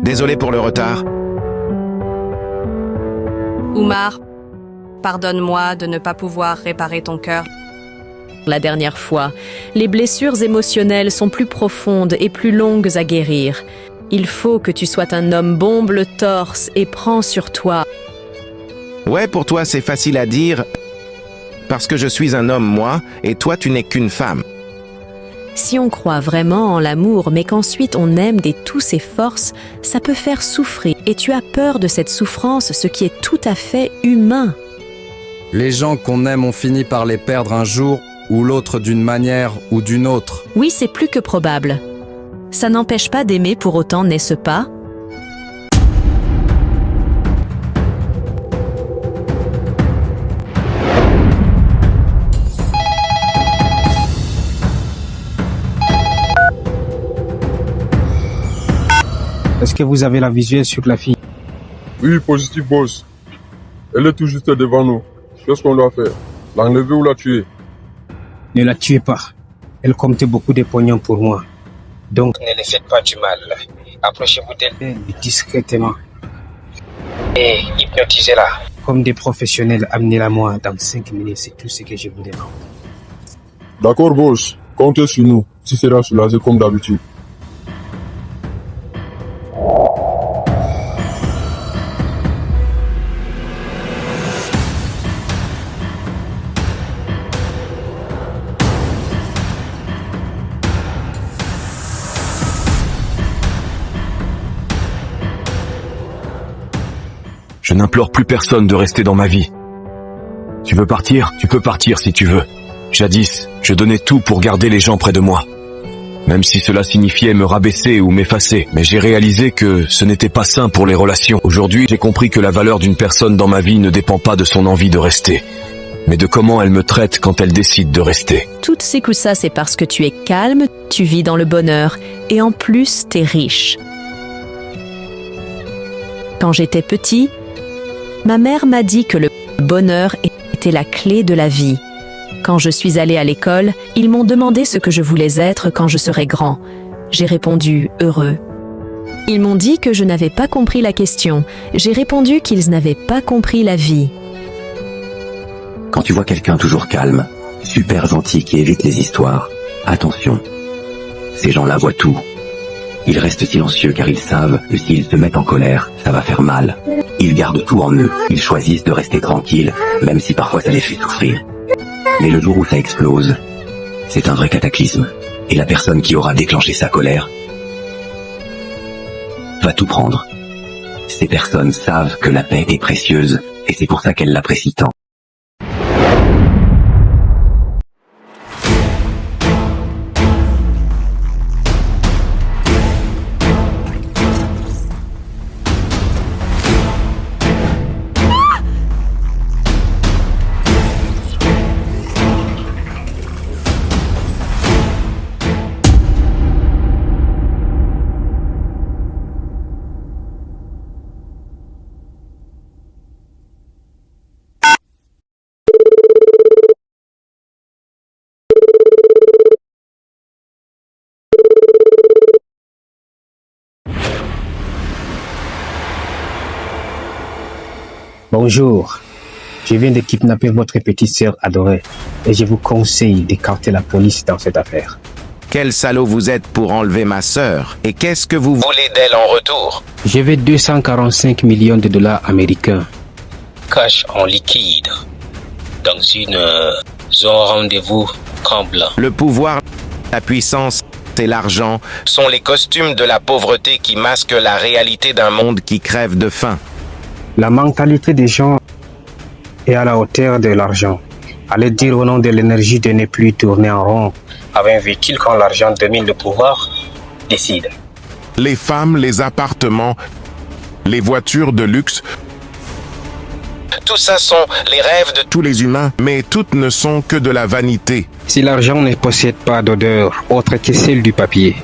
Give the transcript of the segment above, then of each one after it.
Désolé pour le retard. Oumar, pardonne-moi de ne pas pouvoir réparer ton cœur. La dernière fois, les blessures émotionnelles sont plus profondes et plus longues à guérir. Il faut que tu sois un homme bombe le torse et prends sur toi. Ouais, pour toi c'est facile à dire, parce que je suis un homme moi, et toi tu n'es qu'une femme. Si on croit vraiment en l'amour, mais qu'ensuite on aime de toutes ses forces, ça peut faire souffrir. Et tu as peur de cette souffrance, ce qui est tout à fait humain. Les gens qu'on aime, on finit par les perdre un jour ou l'autre d'une manière ou d'une autre. Oui, c'est plus que probable. Ça n'empêche pas d'aimer pour autant, n'est-ce pas? Est-ce que vous avez la visuelle sur la fille? Oui, positif, boss. Elle est tout juste devant nous. Qu'est-ce qu'on doit faire? L'enlever ou la tuer? Ne la tuez pas. Elle comptait beaucoup de pognons pour moi. Donc, ne les faites pas du mal. Approchez-vous d'elle discrètement. Et hypnotisez-la. Comme des professionnels, amenez-la moi dans 5 minutes. C'est tout ce que je vous demande. D'accord, boss. Comptez sur nous. Tu seras soulagé comme d'habitude. Je n'implore plus personne de rester dans ma vie. Tu veux partir? Tu peux partir si tu veux. Jadis, je donnais tout pour garder les gens près de moi. Même si cela signifiait me rabaisser ou m'effacer. Mais j'ai réalisé que ce n'était pas sain pour les relations. Aujourd'hui, j'ai compris que la valeur d'une personne dans ma vie ne dépend pas de son envie de rester, mais de comment elle me traite quand elle décide de rester. Toutes ces coups, ça, c'est parce que tu es calme, tu vis dans le bonheur, et en plus, t'es riche. Quand j'étais petit, ma mère m'a dit que le bonheur était la clé de la vie. Quand je suis allée à l'école, ils m'ont demandé ce que je voulais être quand je serais grand. J'ai répondu « heureux ». Ils m'ont dit que je n'avais pas compris la question. J'ai répondu qu'ils n'avaient pas compris la vie. Quand tu vois quelqu'un toujours calme, super gentil qui évite les histoires, attention. Ces gens-là voient tout. Ils restent silencieux car ils savent que s'ils se mettent en colère, ça va faire mal. Ils gardent tout en eux. Ils choisissent de rester tranquilles, même si parfois ça les fait souffrir. Mais le jour où ça explose, c'est un vrai cataclysme. Et la personne qui aura déclenché sa colère va tout prendre. Ces personnes savent que la paix est précieuse, et c'est pour ça qu'elles l'apprécient tant. Bonjour. Je viens de kidnapper votre petite sœur adorée et je vous conseille d'écarter la police dans cette affaire. Quel salaud vous êtes pour enlever ma sœur? Et qu'est-ce que vous voulez d'elle en retour? Je veux 245 millions de dollars américains. Cash en liquide. Dans une zone rendez-vous camp blanc. Le pouvoir, la puissance et l'argent sont les costumes de la pauvreté qui masquent la réalité d'un monde qui crève de faim. La mentalité des gens est à la hauteur de l'argent. Allez dire au nom de l'énergie de ne plus tourner en rond avec un véhicule quand l'argent domine le pouvoir, décide. Les femmes, les appartements, les voitures de luxe, Tout ça sont les rêves de tous les humains, mais toutes ne sont que de la vanité. Si l'argent ne possède pas d'odeur autre que celle du papier,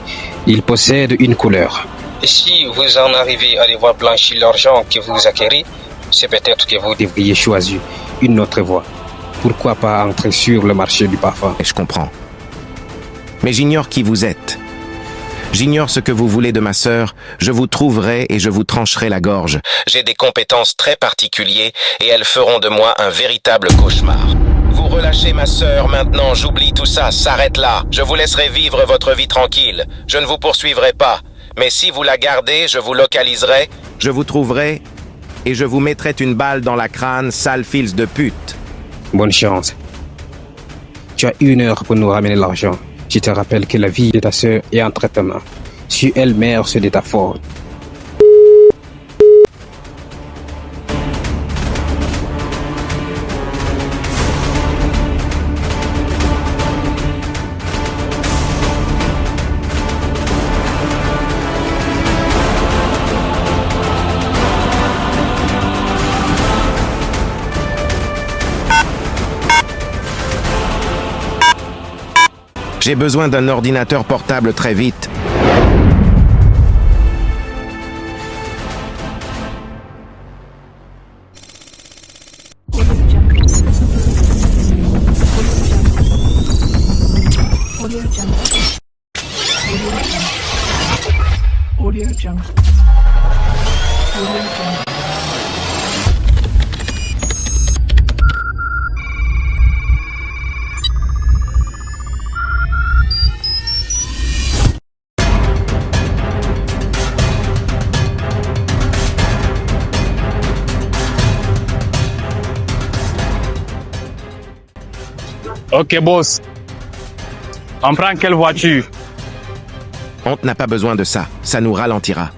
il possède une couleur. Et si vous en arrivez à devoir blanchir l'argent que vous acquérez, c'est peut-être que vous devriez choisir une autre voie. Pourquoi pas entrer sur le marché du parfum? Je comprends. Mais j'ignore qui vous êtes. J'ignore ce que vous voulez de ma sœur, je vous trouverai et je vous trancherai la gorge. J'ai des compétences très particulières et elles feront de moi un véritable cauchemar. Vous relâchez ma sœur maintenant, j'oublie tout ça, s'arrête là. Je vous laisserai vivre votre vie tranquille. Je ne vous poursuivrai pas. Mais si vous la gardez, je vous localiserai, je vous trouverai et je vous mettrai une balle dans la crâne, sale fils de pute. Bonne chance. Tu as 1 heure pour nous ramener l'argent. Je te rappelle que la vie de ta sœur est en traitement. Si elle meurt, c'est de ta faute. J'ai besoin d'un ordinateur portable très vite. Ok, boss. On prend quelle voiture? On n'a pas besoin de ça, ça nous ralentira.